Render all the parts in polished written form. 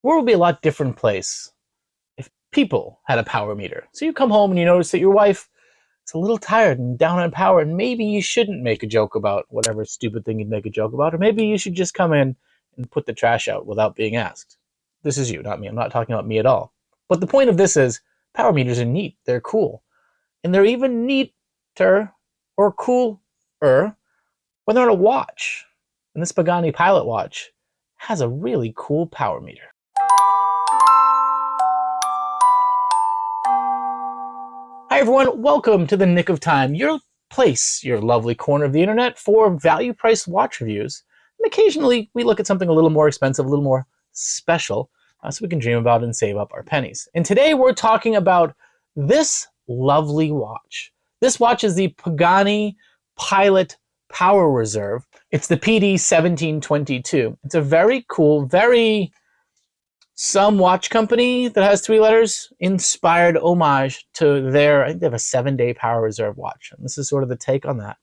world would be a lot different place if people had a power meter. So you come home and you notice that your wife is a little tired and down on power, and maybe you shouldn't make a joke about whatever stupid thing you'd make a joke about, or maybe you should just come in and put the trash out without being asked. This is you, not me. I'm not talking about me at all. But the point of this is power meters are neat. They're cool. And they're even neater or cooler when they're on a watch. And this Pagani Pilot watch has a really cool power meter. Hi everyone, welcome to the Nick of Time, your place, your lovely corner of the internet for value-priced watch reviews. And occasionally we look at something a little more expensive, a little more special, so we can dream about and save up our pennies. And today we're talking about this lovely watch. This watch is the Pagani Pilot Power Reserve. It's the PD-1722. It's a very cool, some watch company that has 3 letters inspired homage to their, I think they have a 7-day power reserve watch. And this is sort of the take on that.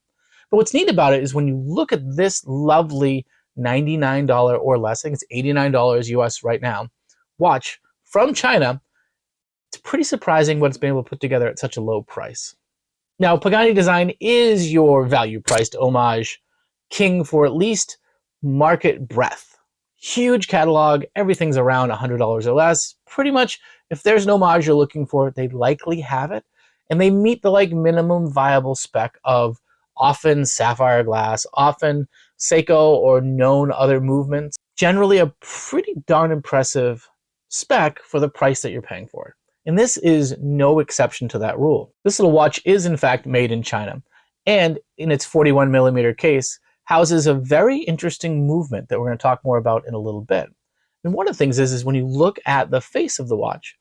But what's neat about it is when you look at this lovely $99 or less, I think it's $89 US right now, watch from China, it's pretty surprising what it's been able to put together at such a low price. Now, Pagani Design is your value-priced homage king for at least market breadth. Huge catalog, everything's around $100 or less. Pretty much, if there's an homage you're looking for, they likely have it. And they meet the minimum viable spec of often sapphire glass, often Seiko or known other movements. Generally a pretty darn impressive spec for the price that you're paying for it. And this is no exception to that rule. This little watch is in fact made in China, and in its 41mm case, houses a very interesting movement that we're going to talk more about in a little bit. And one of the things is when you look at the face of the watch,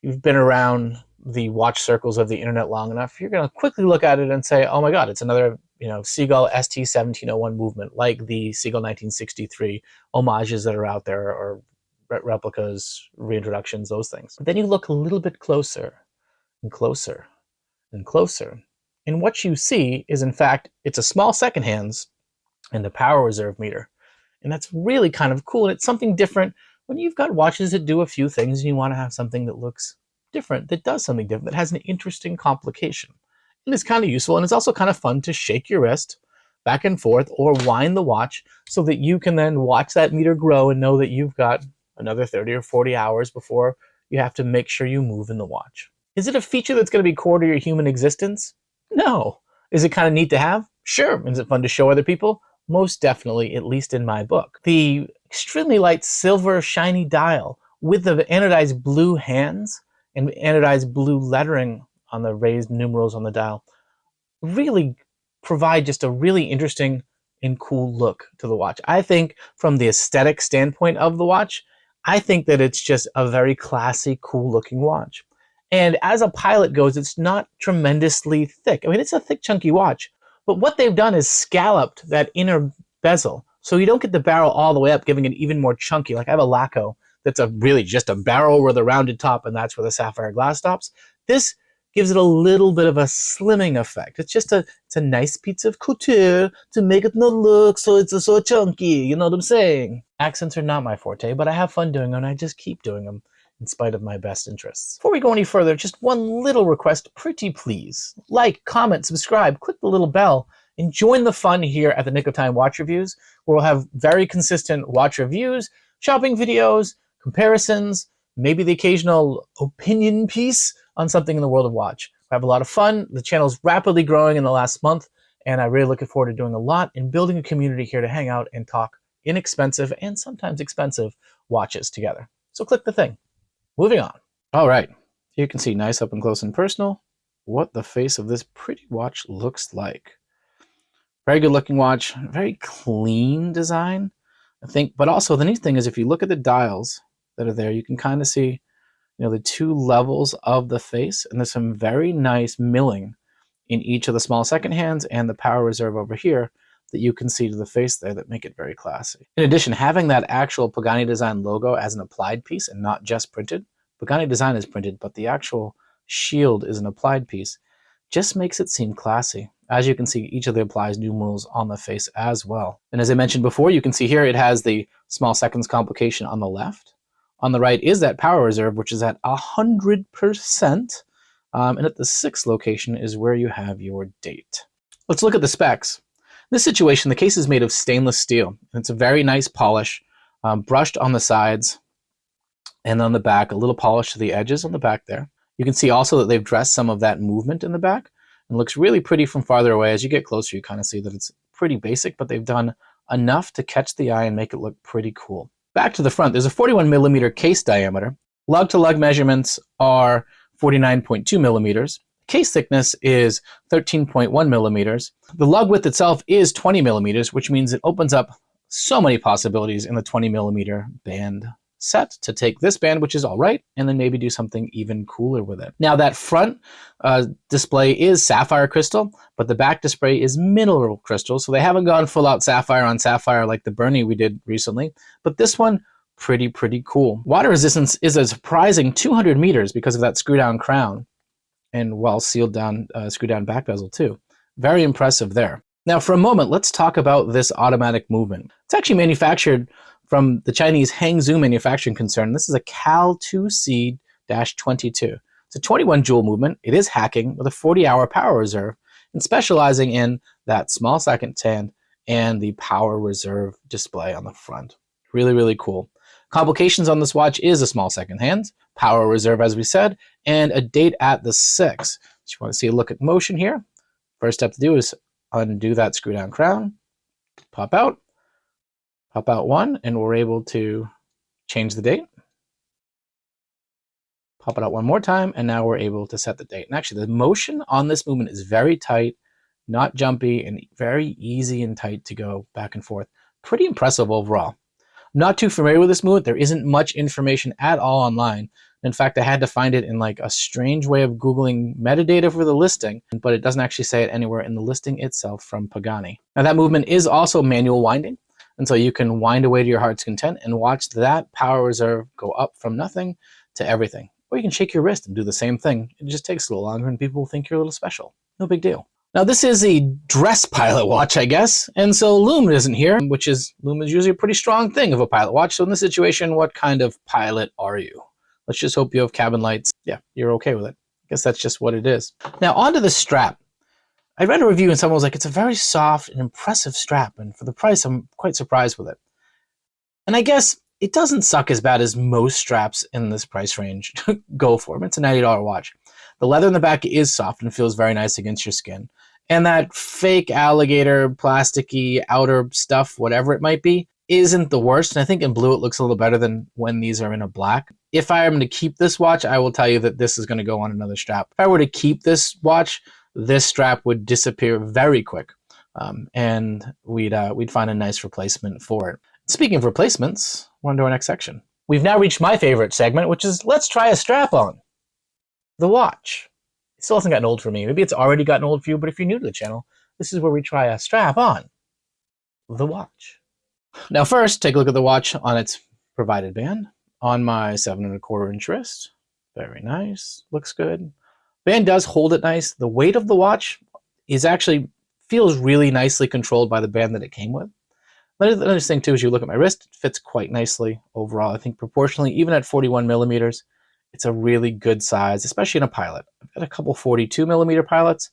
you've been around the watch circles of the internet long enough, you're going to quickly look at it and say, oh my god, it's another Sea-gull ST-1701 movement, like the Sea-gull 1963 homages that are out there, or replicas, reintroductions, those things. But then you look a little bit closer and closer and closer, and what you see is, in fact, it's a small second hands and the power reserve meter. And that's really kind of cool, and it's something different when you've got watches that do a few things and you want to have something that looks different, that does something different, that has an interesting complication. And it's kind of useful, and it's also kind of fun to shake your wrist back and forth or wind the watch so that you can then watch that meter grow and know that you've got another 30 or 40 hours before you have to make sure you move in the watch. Is it a feature that's going to be core to your human existence? No. Is it kind of neat to have? Sure. Is it fun to show other people? Most definitely, at least in my book. The extremely light silver shiny dial with the anodized blue hands and anodized blue lettering on the raised numerals on the dial really provide just a really interesting and cool look to the watch. I think from the aesthetic standpoint of the watch, I think that it's just a very classy, cool looking watch. And as a Pilot goes, it's not tremendously thick. I mean, it's a thick, chunky watch. But what they've done is scalloped that inner bezel, so you don't get the barrel all the way up, giving it even more chunky. Like I have a Laco that's really just a barrel with a rounded top, and that's where the sapphire glass stops. This gives it a little bit of a slimming effect. It's just it's a nice piece of couture to make it not look so chunky. You know what I'm saying? Accents are not my forte, but I have fun doing them, and I just keep doing them in spite of my best interests. Before we go any further, just one little request, pretty please. Like, comment, subscribe, click the little bell, and join the fun here at the Nick of Time Watch Reviews, where we'll have very consistent watch reviews, shopping videos, comparisons, maybe the occasional opinion piece on something in the world of watch. We have a lot of fun. The channel's rapidly growing in the last month, and I'm really looking forward to doing a lot and building a community here to hang out and talk inexpensive and sometimes expensive watches together. So click the thing. Moving on. All right, you can see nice up and close and personal what the face of this pretty watch looks like. Very good looking watch, very clean design, I think. But also the neat thing is if you look at the dials that are there, you can kind of see the 2 levels of the face, and there's some very nice milling in each of the small second hands and the power reserve over here that you can see to the face there that make it very classy. In addition, having that actual Pagani Design logo as an applied piece and not just printed, Pagani Design is printed, but the actual shield is an applied piece, just makes it seem classy. As you can see, each of the applies numerals on the face as well. And as I mentioned before, you can see here it has the small seconds complication on the left. On the right is that power reserve, which is at 100%. And at the 6th location is where you have your date. Let's look at the specs. In this situation, the case is made of stainless steel. And it's a very nice polish, brushed on the sides and on the back, a little polish to the edges on the back there. You can see also that they've dressed some of that movement in the back. It looks really pretty from farther away. As you get closer, you kind of see that it's pretty basic, but they've done enough to catch the eye and make it look pretty cool. Back to the front, there's a 41 millimeter case diameter. Lug to lug measurements are 49.2 millimeters. Case thickness is 13.1 millimeters. The lug width itself is 20 millimeters, which means it opens up so many possibilities in the 20 millimeter band set to take this band, which is all right, and then maybe do something even cooler with it. Now that front display is sapphire crystal, but the back display is mineral crystal, so they haven't gone full out sapphire on sapphire like the Bernie we did recently, but this one, pretty cool. Water resistance is a surprising 200 meters because of that screw down crown and well sealed down screw down back bezel too. Very impressive there. Now for a moment, let's talk about this automatic movement. It's actually manufactured from the Chinese Hangzhou manufacturing concern. This is a Cal 2C-22. It's a 21 joule movement. It is hacking with a 40-hour power reserve and specializing in that small second hand and the power reserve display on the front. Really cool. Complications on this watch is a small second hand, power reserve as we said, and a date at the 6th. So you want to see a look at motion here. First step to do is undo that screw down crown, pop out one, and we're able to change the date. Pop it out one more time, and now we're able to set the date. And actually, the motion on this movement is very tight, not jumpy, and very easy and tight to go back and forth. Pretty impressive overall. Not too familiar with this movement. There isn't much information at all online. In fact, I had to find it in like a strange way of Googling metadata for the listing, but it doesn't actually say it anywhere in the listing itself from Pagani. Now that movement is also manual winding. And so you can wind away to your heart's content and watch that power reserve go up from nothing to everything. Or you can shake your wrist and do the same thing. It just takes a little longer and people will think you're a little special. No big deal. Now this is a dress pilot watch, I guess. And so lume isn't here, lume is usually a pretty strong thing of a pilot watch. So in this situation, what kind of pilot are you? Let's just hope you have cabin lights. Yeah, you're okay with it. I guess that's just what it is. Now onto the strap. I read a review and someone was like, it's a very soft and impressive strap, and for the price, I'm quite surprised with it. And I guess it doesn't suck as bad as most straps in this price range go for. It's a $90 watch. The leather in the back is soft and feels very nice against your skin. And that fake alligator, plasticky outer stuff, whatever it might be, isn't the worst. And I think in blue it looks a little better than when these are in a black. If I am to keep this watch, I will tell you that this is going to go on another strap. If I were to keep this watch, this strap would disappear very quick, and we'd find a nice replacement for it. Speaking of replacements, we're on to our next section. We've now reached my favorite segment, which is let's try a strap-on. The watch. It still hasn't gotten old for me. Maybe it's already gotten old for you, but if you're new to the channel, this is where we try a strap-on. The watch. Now first, take a look at the watch on its provided band. On my 7¼ inch wrist. Very nice. Looks good. Band does hold it nice. The weight of the watch is actually feels really nicely controlled by the band that it came with. Another thing too, as you look at my wrist, it fits quite nicely overall. I think proportionally, even at 41 millimeters, it's a really good size, especially in a pilot. I've got a couple 42 millimeter pilots,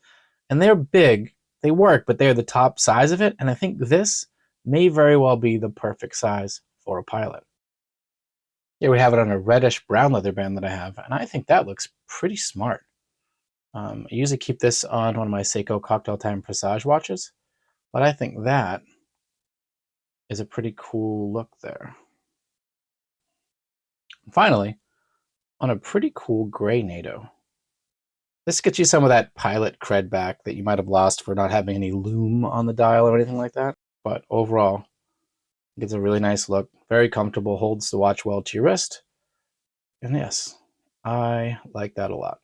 and they're big. They work, but they're the top size of it. And I think this may very well be the perfect size for a pilot. Here we have it on a reddish brown leather band that I have, and I think that looks pretty smart. I usually keep this on one of my Seiko Cocktail Time Presage watches, but I think that is a pretty cool look there. Finally, on a pretty cool gray NATO. This gets you some of that pilot cred back that you might have lost for not having any lume on the dial or anything like that, but overall, it gives a really nice look, very comfortable, holds the watch well to your wrist, and yes, I like that a lot.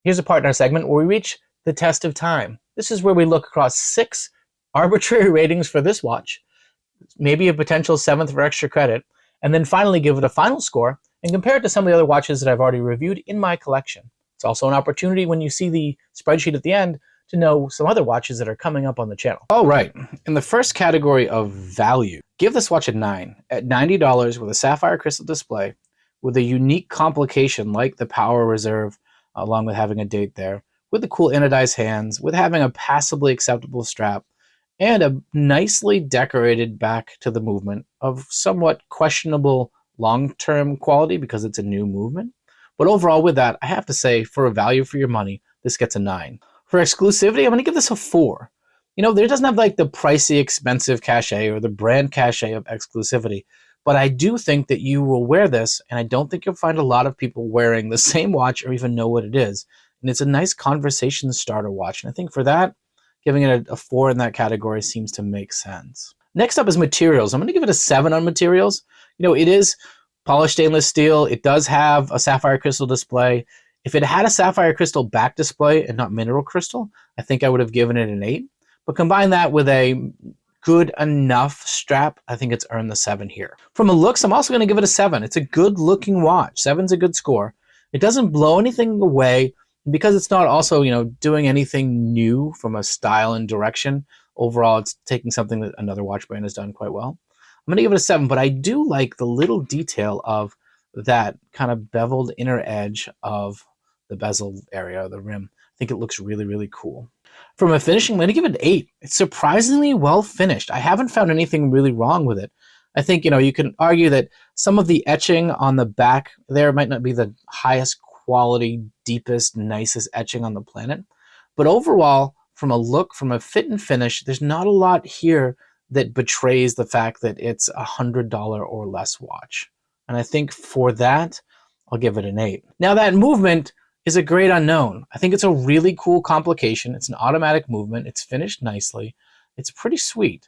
Here's a part in our segment where we reach the test of time. This is where we look across 6 arbitrary ratings for this watch, maybe a potential 7th for extra credit, and then finally give it a final score and compare it to some of the other watches that I've already reviewed in my collection. It's also an opportunity when you see the spreadsheet at the end to know some other watches that are coming up on the channel. All right, in the first category of value, give this watch a 9. At $90 with a sapphire crystal display, with a unique complication like the power reserve, along with having a date there, with the cool anodized hands, with having a passably acceptable strap, and a nicely decorated back to the movement of somewhat questionable long-term quality because it's a new movement. But overall with that, I have to say, for a value for your money, this gets a 9. For exclusivity, I'm going to give this a 4. You know, there doesn't have like the pricey, expensive cachet or the brand cachet of exclusivity, but I do think that you will wear this, and I don't think you'll find a lot of people wearing the same watch or even know what it is. And it's a nice conversation starter watch, and I think for that, giving it a 4 in that category seems to make sense. Next up is materials. I'm going to give it a 7 on materials. You know, it is polished stainless steel. It does have a sapphire crystal display. If it had a sapphire crystal back display and not mineral crystal, I think I would have given it an 8. But combine that with a good enough strap, I think it's earned the 7 here. From the looks, I'm also going to give it a 7. It's a good looking watch. 7's a good score. It doesn't blow anything away. Because it's not also, you know, doing anything new from a style and direction, overall it's taking something that another watch brand has done quite well. I'm going to give it a 7, but I do like the little detail of that kind of beveled inner edge of the bezel area, the rim. I think it looks really, really cool. From a finishing, I'm going to give it an 8. It's surprisingly well finished. I haven't found anything really wrong with it. I think, you know, you can argue that some of the etching on the back there might not be the highest quality, deepest, nicest etching on the planet. But overall, from a look, from a fit and finish, there's not a lot here that betrays the fact that it's a $100 or less watch. And I think for that, I'll give it an 8. Now that movement is a great unknown. I think it's a really cool complication. It's an automatic movement. It's finished nicely. It's pretty sweet.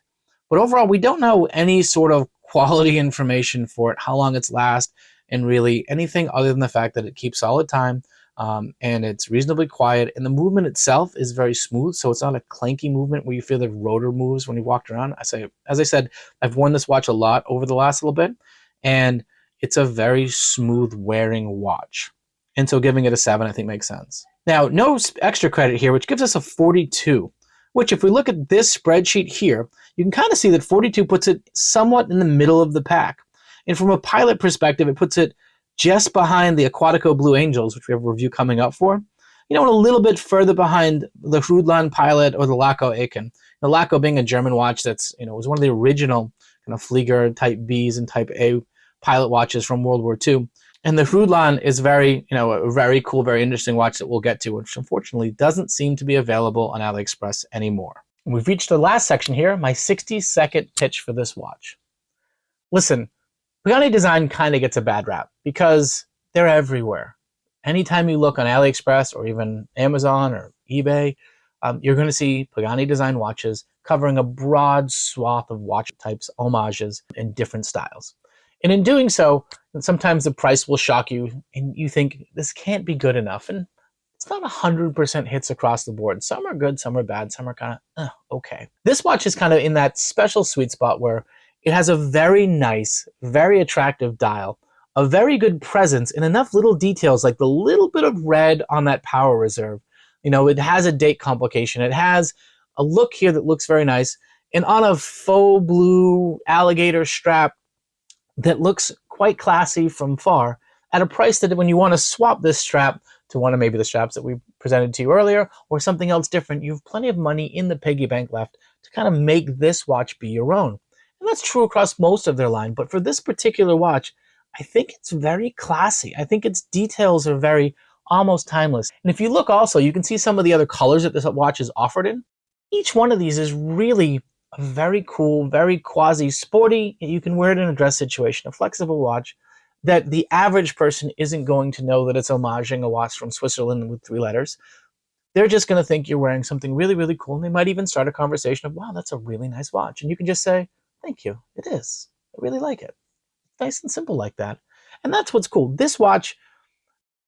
But overall, we don't know any sort of quality information for it, how long it's last, and really anything other than the fact that it keeps solid time, and it's reasonably quiet, and the movement itself is very smooth, so it's not a clanky movement where you feel the rotor moves when you walked around. As I said, I've worn this watch a lot over the last little bit, and it's a very smooth wearing watch. And so giving it a 7, I think, makes sense. Now, no extra credit here, which gives us a 42, which if we look at this spreadsheet here, you can kind of see that 42 puts it somewhat in the middle of the pack. And from a pilot perspective, it puts it just behind the Aquatico Blue Angels, which we have a review coming up for. You know, and a little bit further behind the Hrudlan Pilot or the Laco Aiken. The Laco being a German watch that's, you know, was one of the original kind of Flieger Type Bs and Type A pilot watches from World War II. And the Hrudlan is very, you know, a very cool, very interesting watch that we'll get to, which unfortunately doesn't seem to be available on AliExpress anymore. And we've reached the last section here, my 60-second pitch for this watch. Listen, Pagani design kind of gets a bad rap because they're everywhere. Anytime you look on AliExpress or even Amazon or eBay, you're going to see Pagani design watches covering a broad swath of watch types, homages, and different styles. And in doing so, sometimes the price will shock you and you think this can't be good enough. And it's not 100% hits across the board. Some are good, some are bad, some are kind of okay. This watch is kind of in that special sweet spot where it has a very nice, very attractive dial, a very good presence, and enough little details like the little bit of red on that power reserve. You know, it has a date complication. It has a look here that looks very nice. And on a faux blue alligator strap that looks quite classy from far at a price that when you want to swap this strap to one of maybe the straps that we presented to you earlier or something else different, you have plenty of money in the piggy bank left to kind of make this watch be your own. And that's true across most of their line, but for this particular watch, I think it's very classy. I think its details are very almost timeless. And if you look also, you can see some of the other colors that this watch is offered in. Each one of these is really a very cool, very quasi-sporty, you can wear it in a dress situation, a flexible watch that the average person isn't going to know that it's homaging a watch from Switzerland with 3 letters. They're just going to think you're wearing something really, really cool, and they might even start a conversation of, wow, that's a really nice watch. And you can just say, thank you, it is. I really like it. It's nice and simple like that. And that's what's cool. This watch,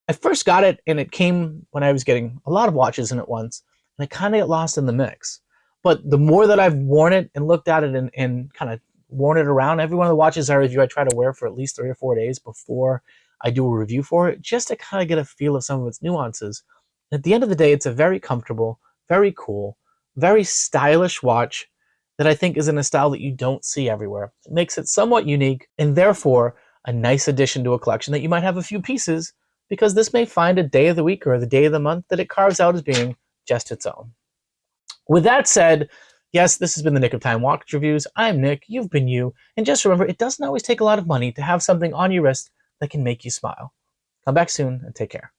I first got it, and it came when I was getting a lot of watches in at once, and I kind of get lost in the mix. But the more that I've worn it and looked at it and kind of worn it around, every one of the watches I review, I try to wear for at least 3 or 4 days before I do a review for it, just to kind of get a feel of some of its nuances. At the end of the day, it's a very comfortable, very cool, very stylish watch that I think is in a style that you don't see everywhere. It makes it somewhat unique and therefore a nice addition to a collection that you might have a few pieces, because this may find a day of the week or the day of the month that it carves out as being just its own. With that said, yes, this has been the Nick of Time Watch Reviews. I'm Nick, you've been you, and just remember, it doesn't always take a lot of money to have something on your wrist that can make you smile. Come back soon and take care.